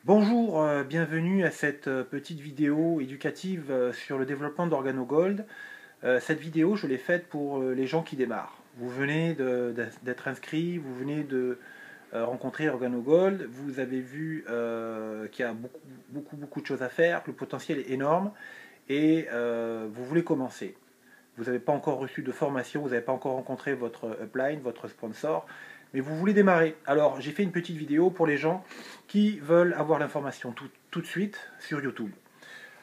Bonjour, bienvenue à cette petite vidéo éducative sur le développement d'OrganoGold. Cette vidéo, je l'ai faite pour les gens qui démarrent. Vous venez d'être inscrit, vous venez de rencontrer OrganoGold, vous avez vu qu'il y a beaucoup de choses à faire, que le potentiel est énorme et vous voulez commencer. Vous n'avez pas encore reçu de formation, vous n'avez pas encore rencontré votre upline, votre sponsor, mais vous voulez démarrer. Alors j'ai fait une petite vidéo pour les gens qui veulent avoir l'information tout de suite sur YouTube.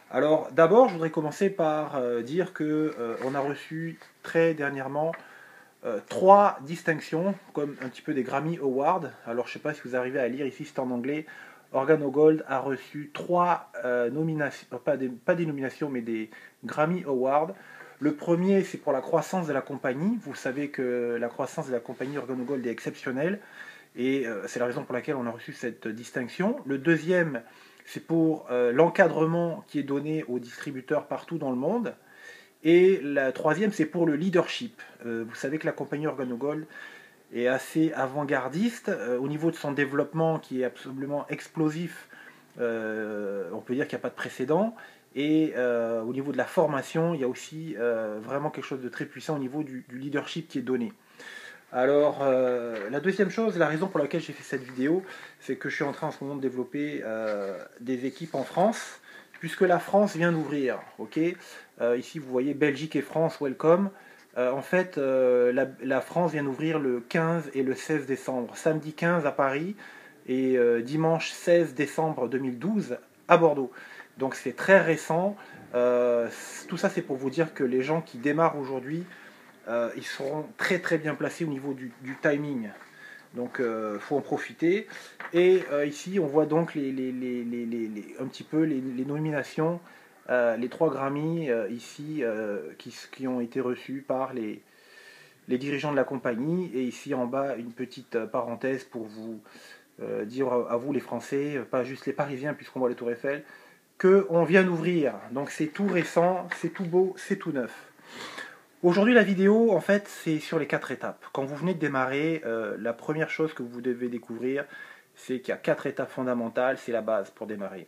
Alors d'abord je voudrais commencer par dire que on a reçu très dernièrement 3 distinctions, comme un petit peu des Grammy Awards. Alors je ne sais pas si vous arrivez à lire, ici c'est en anglais. OrganoGold a reçu 3 nominations, pas des nominations mais des Grammy Awards. Le premier, c'est pour la croissance de la compagnie. Vous savez que la croissance de la compagnie OrganoGold est exceptionnelle et c'est la raison pour laquelle on a reçu cette distinction. Le deuxième, c'est pour l'encadrement qui est donné aux distributeurs partout dans le monde. Et la troisième, c'est pour le leadership. Vous savez que la compagnie OrganoGold est assez avant-gardiste au niveau de son développement qui est absolument explosif. On peut dire qu'il n'y a pas de précédent. Et au niveau de la formation, il y a aussi vraiment quelque chose de très puissant au niveau du leadership qui est donné. Alors, la deuxième chose, la raison pour laquelle j'ai fait cette vidéo, c'est que je suis en train en ce moment de développer des équipes en France, puisque la France vient d'ouvrir. Ici, vous voyez Belgique et France, welcome. En fait, la France vient d'ouvrir le 15 et le 16 décembre. Samedi 15 à Paris et dimanche 16 décembre 2012 à Bordeaux. Donc c'est très récent. Tout ça c'est pour vous dire que les gens qui démarrent aujourd'hui, ils seront très bien placés au niveau du timing. Donc il faut en profiter. Et ici on voit donc un petit peu les nominations, les 3 Grammy ici qui ont été reçus par les dirigeants de la compagnie. Et ici en bas une petite parenthèse pour vous dire à vous les Français, pas juste les Parisiens puisqu'on voit le Tour Eiffel, qu'on vient d'ouvrir. Donc c'est tout récent, c'est tout beau, c'est tout neuf. Aujourd'hui la vidéo en fait c'est sur les 4 étapes. Quand vous venez de démarrer, la première chose que vous devez découvrir, c'est qu'il y a 4 étapes fondamentales, c'est la base pour démarrer.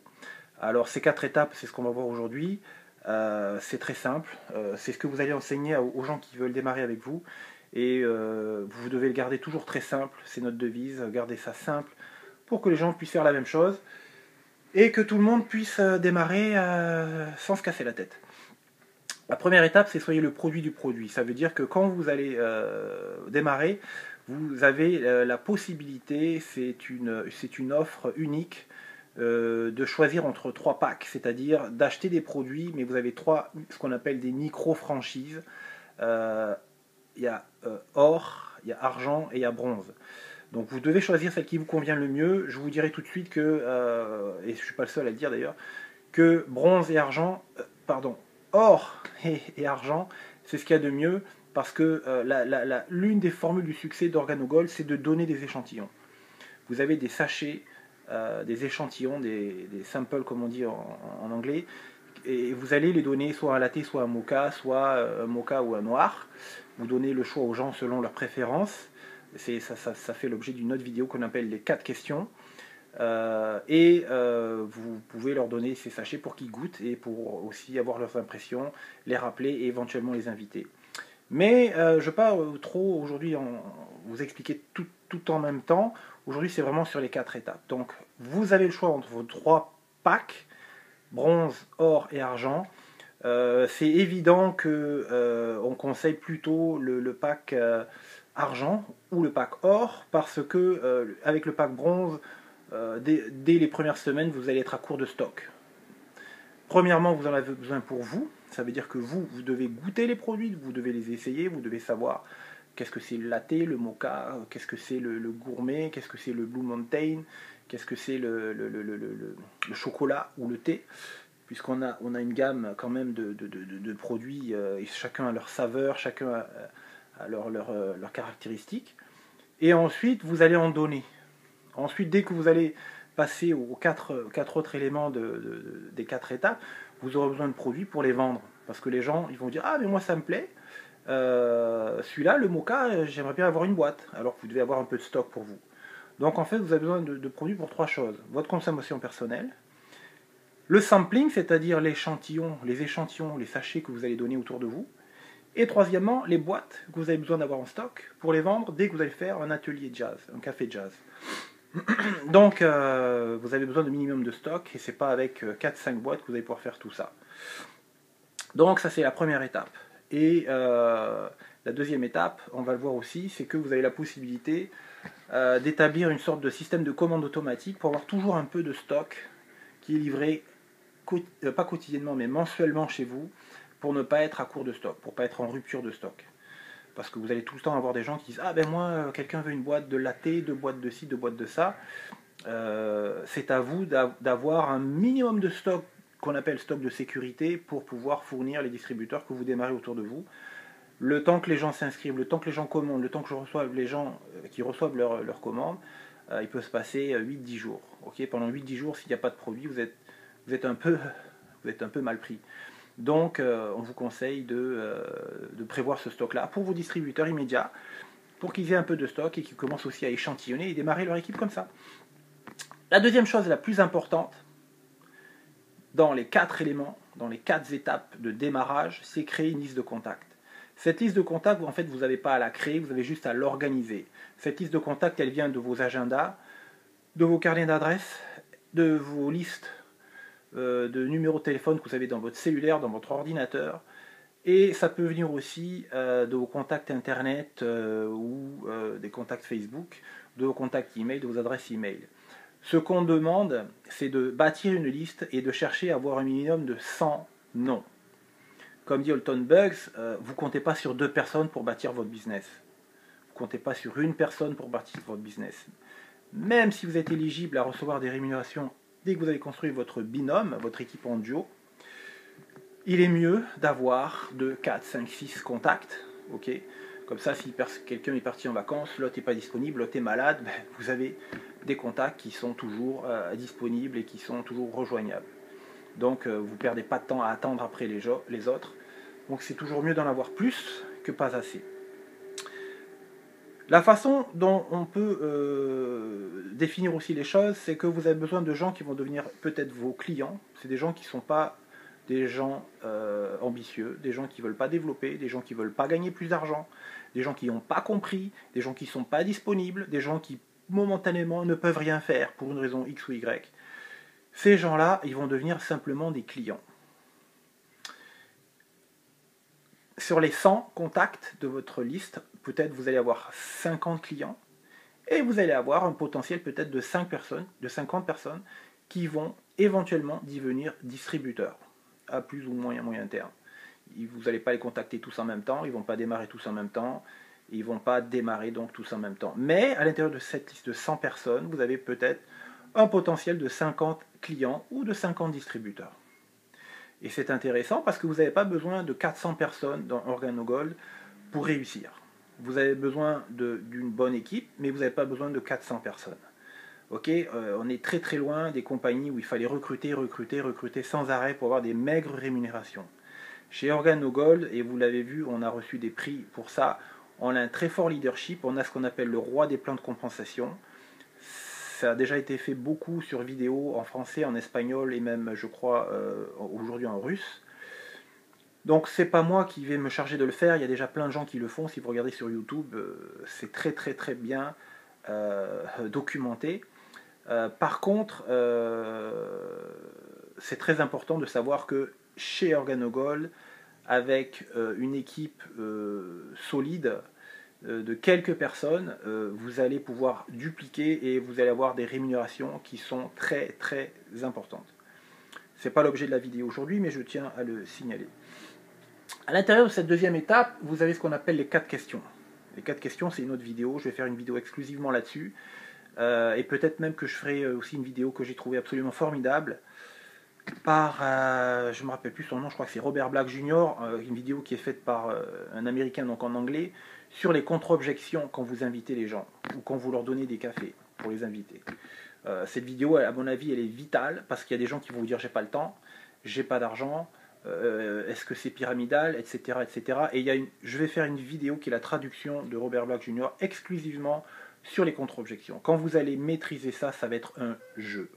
Alors ces 4 étapes, c'est ce qu'on va voir aujourd'hui. C'est très simple, c'est ce que vous allez enseigner aux gens qui veulent démarrer avec vous. Et vous devez le garder toujours très simple, c'est notre devise, gardez ça simple pour que les gens puissent faire la même chose et que tout le monde puisse démarrer sans se casser la tête. La première étape, c'est soyez le produit du produit. Ça veut dire que quand vous allez démarrer, vous avez la possibilité, c'est une offre unique, de choisir entre 3 packs, c'est-à-dire d'acheter des produits, mais vous avez ce qu'on appelle des micro-franchises. Il y a or, il y a argent et il y a bronze. Donc vous devez choisir celle qui vous convient le mieux. Je vous dirai tout de suite que, et je ne suis pas le seul à le dire d'ailleurs, que bronze et argent, pardon, or et argent, c'est ce qu'il y a de mieux, parce que l'une des formules du succès d'OrganoGold, c'est de donner des échantillons. Vous avez des sachets, des échantillons, des samples comme on dit en anglais, et vous allez les donner soit un latte, soit un mocha ou un noir. Vous donnez le choix aux gens selon leurs préférences. Ça fait l'objet d'une autre vidéo qu'on appelle les 4 questions. Vous pouvez leur donner ces sachets pour qu'ils goûtent et pour aussi avoir leurs impressions, les rappeler et éventuellement les inviter. Mais je ne vais pas trop aujourd'hui vous expliquer tout en même temps. Aujourd'hui c'est vraiment sur les 4 étapes. Donc vous avez le choix entre vos 3 packs, bronze, or et argent. C'est évident que on conseille plutôt le pack argent ou le pack or parce que avec le pack bronze, dès les premières semaines, vous allez être à court de stock. Premièrement, vous en avez besoin pour vous. Ça veut dire que vous devez goûter les produits, vous devez les essayer, vous devez savoir qu'est-ce que c'est le latte, le mocha, qu'est-ce que c'est le gourmet, qu'est-ce que c'est le Blue Mountain, qu'est-ce que c'est le chocolat ou le thé, puisqu'on a une gamme quand même de produits, et chacun a leur saveur, chacun a leurs caractéristiques. Et ensuite, vous allez en donner. Ensuite, dès que vous allez passer aux 4 autres éléments des 4 étapes, vous aurez besoin de produits pour les vendre. Parce que les gens, ils vont dire « Ah, mais moi, ça me plaît. Celui-là, le mocha, j'aimerais bien avoir une boîte. » Alors que vous devez avoir un peu de stock pour vous. Donc en fait, vous avez besoin de produits pour 3 choses. Votre consommation personnelle, le sampling, c'est-à-dire l'échantillon, les échantillons, les sachets que vous allez donner autour de vous, et troisièmement, les boîtes que vous avez besoin d'avoir en stock pour les vendre dès que vous allez faire un atelier jazz, un café jazz. Donc vous avez besoin de minimum de stock, et c'est pas avec 4-5 boîtes que vous allez pouvoir faire tout ça. Donc ça c'est la première étape. Et la deuxième étape, on va le voir aussi, c'est que vous avez la possibilité d'établir une sorte de système de commande automatique pour avoir toujours un peu de stock qui est livré, pas quotidiennement, mais mensuellement chez vous, pour ne pas être à court de stock, pour ne pas être en rupture de stock. Parce que vous allez tout le temps avoir des gens qui disent « Ah ben moi, quelqu'un veut une boîte de latte, 2 boîtes de ci, 2 boîtes de ça. » C'est à vous d'avoir un minimum de stock qu'on appelle stock de sécurité pour pouvoir fournir les distributeurs que vous démarrez autour de vous. Le temps que les gens s'inscrivent, le temps que les gens commandent, le temps que je reçoive les gens qui reçoivent leur commande, il peut se passer 8-10 jours. Okay, pendant 8-10 jours, s'il n'y a pas de produit, vous êtes un peu mal pris. Donc, on vous conseille de prévoir ce stock-là pour vos distributeurs immédiats, pour qu'ils aient un peu de stock et qu'ils commencent aussi à échantillonner et démarrer leur équipe comme ça. La deuxième chose la plus importante, dans les 4 éléments, dans les 4 étapes de démarrage, c'est créer une liste de contacts. Cette liste de contacts, en fait, vous n'avez pas à la créer, vous avez juste à l'organiser. Cette liste de contacts, elle vient de vos agendas, de vos carnets d'adresses, de vos listes de numéros de téléphone que vous avez dans votre cellulaire, dans votre ordinateur, et ça peut venir aussi de vos contacts internet ou des contacts Facebook, de vos contacts email, de vos adresses email. Ce qu'on demande, c'est de bâtir une liste et de chercher à avoir un minimum de 100 noms. Comme dit Alton Bugs, vous ne comptez pas sur 2 personnes pour bâtir votre business. Vous ne comptez pas sur une personne pour bâtir votre business. Même si vous êtes éligible à recevoir des rémunérations dès que vous avez construit votre binôme, votre équipe en duo, il est mieux d'avoir 2, 4, 5, 6 contacts. Okay, comme ça, si quelqu'un est parti en vacances, l'autre n'est pas disponible, l'autre est malade, ben, vous avez des contacts qui sont toujours disponibles et qui sont toujours rejoignables. Donc vous ne perdez pas de temps à attendre après les autres. Donc c'est toujours mieux d'en avoir plus que pas assez. La façon dont on peut définir aussi les choses, c'est que vous avez besoin de gens qui vont devenir peut-être vos clients. C'est des gens qui ne sont pas des gens ambitieux, des gens qui ne veulent pas développer, des gens qui ne veulent pas gagner plus d'argent, des gens qui n'ont pas compris, des gens qui ne sont pas disponibles, des gens qui momentanément ne peuvent rien faire pour une raison X ou Y. Ces gens-là, ils vont devenir simplement des clients. Sur les 100 contacts de votre liste, peut-être vous allez avoir 50 clients et vous allez avoir un potentiel peut-être de 5 personnes, de 50 personnes qui vont éventuellement devenir distributeurs à plus ou moins moyen terme. Vous n'allez pas les contacter tous en même temps, ils ne vont pas démarrer tous en même temps, ils ne vont pas démarrer donc tous en même temps. Mais à l'intérieur de cette liste de 100 personnes, vous avez peut-être un potentiel de 50 clients ou de 50 distributeurs. Et c'est intéressant parce que vous n'avez pas besoin de 400 personnes dans OrganoGold pour réussir. Vous avez besoin d'une bonne équipe, mais vous n'avez pas besoin de 400 personnes. Okay, on est très très loin des compagnies où il fallait recruter sans arrêt pour avoir des maigres rémunérations. Chez OrganoGold, et vous l'avez vu, on a reçu des prix pour ça, on a un très fort leadership, on a ce qu'on appelle le roi des plans de compensation. Ça a déjà été fait beaucoup sur vidéo en français, en espagnol et même, je crois, aujourd'hui en russe. Donc c'est pas moi qui vais me charger de le faire, il y a déjà plein de gens qui le font. Si vous regardez sur YouTube, c'est très très très bien documenté. Par contre, c'est très important de savoir que chez OrganoGold, avec une équipe solide, de quelques personnes, vous allez pouvoir dupliquer et vous allez avoir des rémunérations qui sont très très importantes. Ce n'est pas l'objet de la vidéo aujourd'hui, mais je tiens à le signaler. À l'intérieur de cette deuxième étape, vous avez ce qu'on appelle les 4 questions. Les 4 questions, c'est une autre vidéo, je vais faire une vidéo exclusivement là-dessus, et peut-être même que je ferai aussi une vidéo que j'ai trouvée absolument formidable, par, je ne me rappelle plus son nom, je crois que c'est Robert Black Jr., une vidéo qui est faite par un Américain, donc en anglais, sur les contre-objections quand vous invitez les gens, ou quand vous leur donnez des cafés pour les inviter. Cette vidéo, à mon avis, elle est vitale, parce qu'il y a des gens qui vont vous dire « j'ai pas le temps, j'ai pas d'argent, est-ce que c'est pyramidal, etc. etc. » Et je vais faire une vidéo qui est la traduction de Robert Black Jr. exclusivement sur les contre-objections. Quand vous allez maîtriser ça, ça va être un jeu.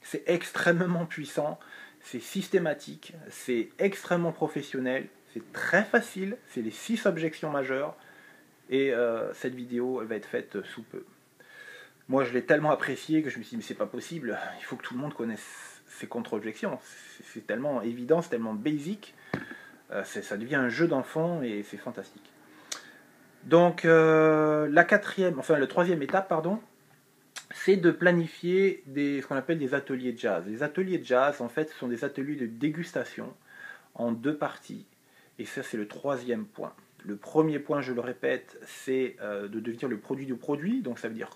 C'est extrêmement puissant, c'est systématique, c'est extrêmement professionnel, c'est très facile, c'est les 6 objections majeures, et cette vidéo elle va être faite sous peu. Moi je l'ai tellement apprécié que je me suis dit mais c'est pas possible, il faut que tout le monde connaisse ces contre-objections, c'est tellement évident, c'est tellement basic, ça devient un jeu d'enfant et c'est fantastique. Donc la troisième étape, pardon, c'est de planifier ce qu'on appelle des ateliers de jazz. Les ateliers de jazz, en fait, ce sont des ateliers de dégustation en 2 parties. Et ça, c'est le 3e point. Le premier point, je le répète, c'est de devenir le produit du produit. Donc ça veut dire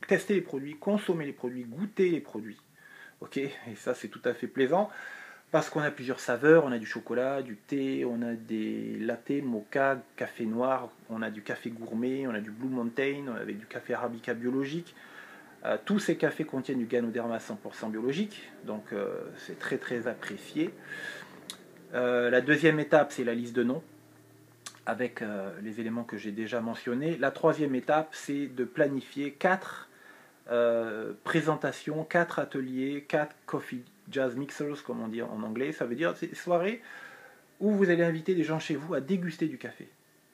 tester les produits, consommer les produits, goûter les produits. Ok, et ça, c'est tout à fait plaisant. Parce qu'on a plusieurs saveurs, on a du chocolat, du thé, on a des lattés, mocha, café noir, on a du café gourmet, on a du Blue Mountain avec du café arabica biologique. Tous ces cafés contiennent du Ganoderma 100% biologique, donc c'est très très apprécié. La deuxième étape, c'est la liste de noms, avec les éléments que j'ai déjà mentionnés. La troisième étape, c'est de planifier 4 présentations, 4 ateliers, 4 coffee jazz mixers, comme on dit en anglais. Ça veut dire c'est des soirées où vous allez inviter des gens chez vous à déguster du café.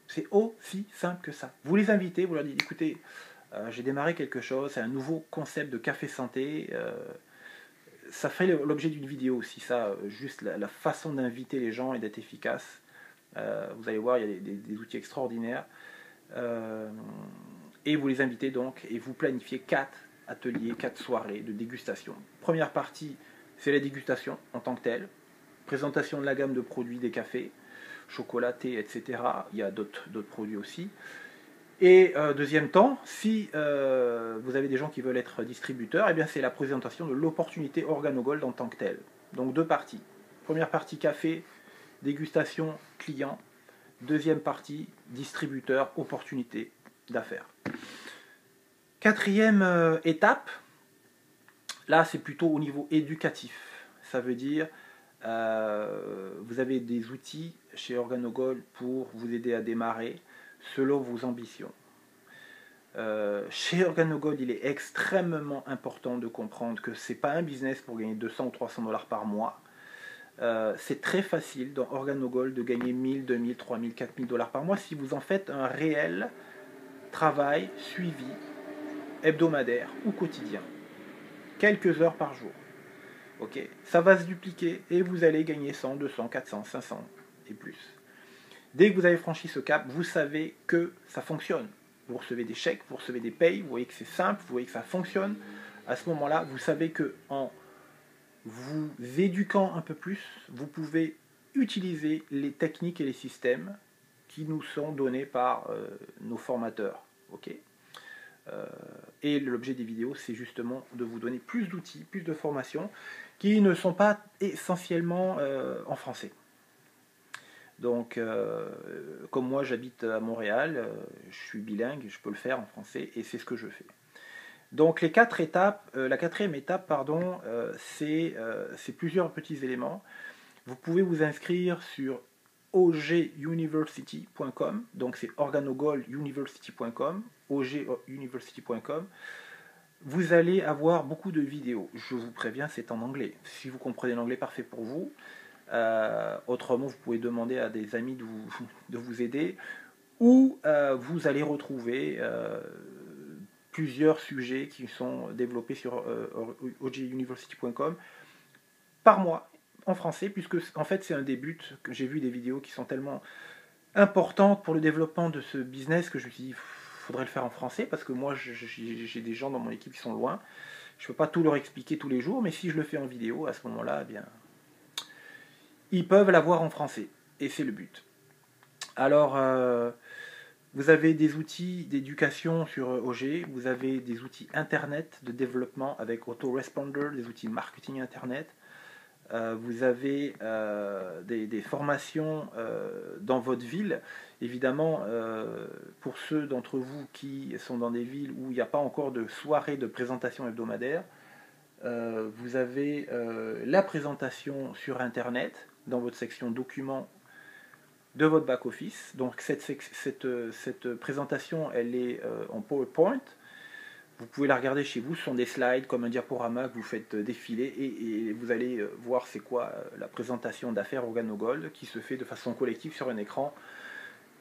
C'est aussi simple que ça. Vous les invitez, vous leur dites, écoutez, j'ai démarré quelque chose, c'est un nouveau concept de café santé. Ça fait l'objet d'une vidéo aussi, ça, juste la façon d'inviter les gens et d'être efficace. Vous allez voir, il y a des outils extraordinaires. Et vous les invitez donc, et vous planifiez 4 ateliers, 4 soirées de dégustation. Première partie, c'est la dégustation en tant que telle. Présentation de la gamme de produits des cafés, chocolat, thé, etc. Il y a d'autres produits aussi. Et deuxième temps, si vous avez des gens qui veulent être distributeurs, eh bien c'est la présentation de l'opportunité Organogold en tant que telle. Donc 2 parties. Première partie café, dégustation, client. Deuxième partie, distributeur, opportunité d'affaires. 4e étape, là c'est plutôt au niveau éducatif. Ça veut dire, vous avez des outils chez Organogold pour vous aider à démarrer selon vos ambitions. Chez Organogold, il est extrêmement important de comprendre que ce n'est pas un business pour gagner 200 ou 300 $ par mois. C'est très facile dans Organogold de gagner 1000, 2000, 3000, 4000 $ par mois si vous en faites un réel travail suivi hebdomadaire ou quotidien. Quelques heures par jour. Ok, ça va se dupliquer et vous allez gagner 100, 200, 400, 500 et plus. Dès que vous avez franchi ce cap, vous savez que ça fonctionne. Vous recevez des chèques, vous recevez des payes, vous voyez que c'est simple, vous voyez que ça fonctionne. À ce moment-là, vous savez que en vous éduquant un peu plus, vous pouvez utiliser les techniques et les systèmes qui nous sont donnés par nos formateurs. Okay, et l'objet des vidéos, c'est justement de vous donner plus d'outils, plus de formations qui ne sont pas essentiellement en français. Donc, comme moi j'habite à Montréal, je suis bilingue, je peux le faire en français et c'est ce que je fais. Donc les 4 étapes, la 4e étape, pardon, c'est plusieurs petits éléments. Vous pouvez vous inscrire sur oguniversity.com, donc c'est organogolduniversity.com, oguniversity.com. Vous allez avoir beaucoup de vidéos. Je vous préviens, c'est en anglais. Si vous comprenez l'anglais, parfait pour vous. Autrement, vous pouvez demander à des amis de vous aider, ou vous allez retrouver plusieurs sujets qui sont développés sur oguniversity.com par mois en français, puisque en fait c'est un des buts que j'ai vu des vidéos qui sont tellement importantes pour le développement de ce business que je me suis dit faudrait le faire en français, parce que moi j'ai des gens dans mon équipe qui sont loin, je ne peux pas tout leur expliquer tous les jours, mais si je le fais en vidéo, à ce moment-là, eh bien ils peuvent l'avoir en français, et c'est le but. Alors, vous avez des outils d'éducation sur OG, vous avez des outils internet de développement avec Autoresponder, des outils marketing internet, vous avez des formations dans votre ville. Évidemment, pour ceux d'entre vous qui sont dans des villes où il n'y a pas encore de soirée de présentation hebdomadaire, vous avez la présentation sur internet dans votre section documents. de votre back-office. Donc cette présentation, elle est en PowerPoint. Vous pouvez la regarder chez vous, ce sont des slides comme un diaporama que vous faites défiler et vous allez voir c'est quoi la présentation d'affaires OrganoGold qui se fait de façon collective sur un écran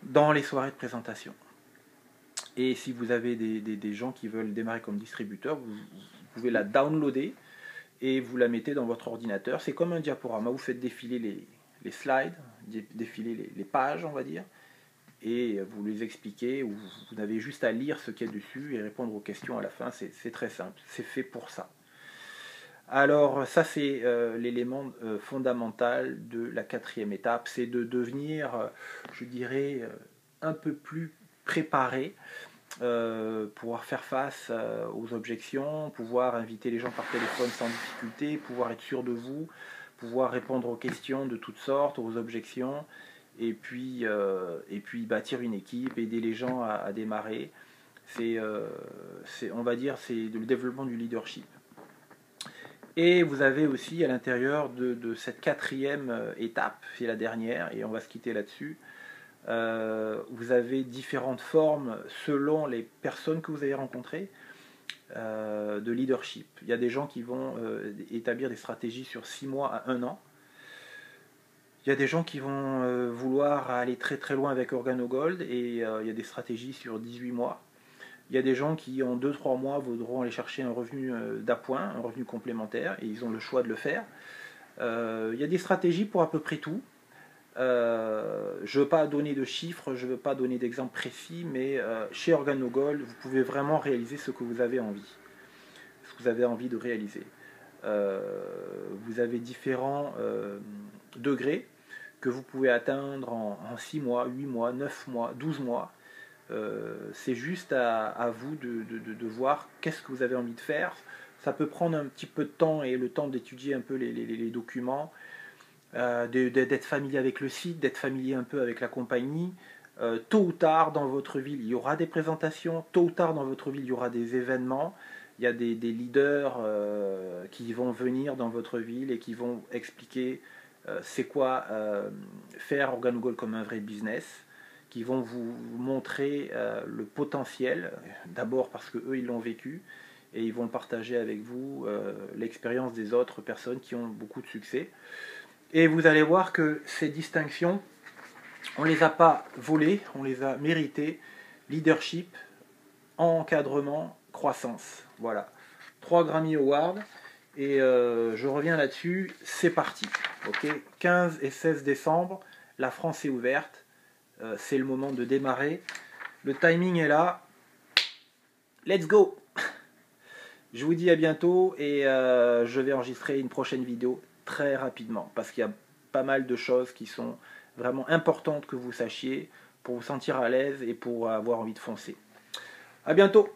dans les soirées de présentation. Et si vous avez des gens qui veulent démarrer comme distributeur, vous pouvez la downloader et vous la mettez dans votre ordinateur. C'est comme un diaporama, vous faites défiler les slides, défiler les pages, on va dire, et vous les expliquez, ou vous avez juste à lire ce qu'il y a dessus et répondre aux questions à la fin. C'est très simple, c'est fait pour ça. Alors ça c'est l'élément fondamental de la 4e étape, c'est de devenir, je dirais, un peu plus préparé, pouvoir faire face aux objections, pouvoir inviter les gens par téléphone sans difficulté, pouvoir être sûr de vous, pouvoir répondre aux questions de toutes sortes, aux objections, et puis bâtir une équipe, aider les gens à démarrer. On va dire, c'est le développement du leadership. Et vous avez aussi à l'intérieur de cette 4e étape, c'est la dernière, et on va se quitter là-dessus, vous avez différentes formes selon les personnes que vous avez rencontrées de leadership. Il y a des gens qui vont établir des stratégies sur 6 mois à 1 an. Il y a des gens qui vont vouloir aller très très loin avec OrganoGold et il y a des stratégies sur 18 mois. Il y a des gens qui en 2-3 mois voudront aller chercher un revenu d'appoint, un revenu complémentaire, et ils ont le choix de le faire. Il y a des stratégies pour à peu près tout. Je ne veux pas donner de chiffres, je ne veux pas donner d'exemples précis, mais chez OrganoGold, vous pouvez vraiment réaliser ce que vous avez envie, ce que vous avez envie de réaliser. Vous avez différents degrés que vous pouvez atteindre en 6 mois, 8 mois, 9 mois, 12 mois. C'est juste à vous de voir qu'est-ce que vous avez envie de faire. Ça peut prendre un petit peu de temps et le temps d'étudier un peu les documents, d'être familier avec le site, d'être familier un peu avec la compagnie. Tôt ou tard dans votre ville, il y aura des présentations. Tôt ou tard dans votre ville, il y aura des événements. Il y a des leaders qui vont venir dans votre ville et qui vont expliquer c'est quoi faire OrganoGold comme un vrai business, qui vont vous montrer le potentiel, d'abord parce qu'eux ils l'ont vécu, et ils vont le partager avec vous, l'expérience des autres personnes qui ont beaucoup de succès. Et vous allez voir que ces distinctions, on ne les a pas volées, on les a méritées. Leadership, encadrement, croissance. Voilà. 3 Grammy Awards. Et je reviens là-dessus. C'est parti. Okay, 15 et 16 décembre, la France est ouverte. C'est le moment de démarrer. Le timing est là. Let's go! Je vous dis à bientôt et je vais enregistrer une prochaine vidéo très rapidement parce qu'il y a pas mal de choses qui sont vraiment importantes que vous sachiez pour vous sentir à l'aise et pour avoir envie de foncer. À bientôt!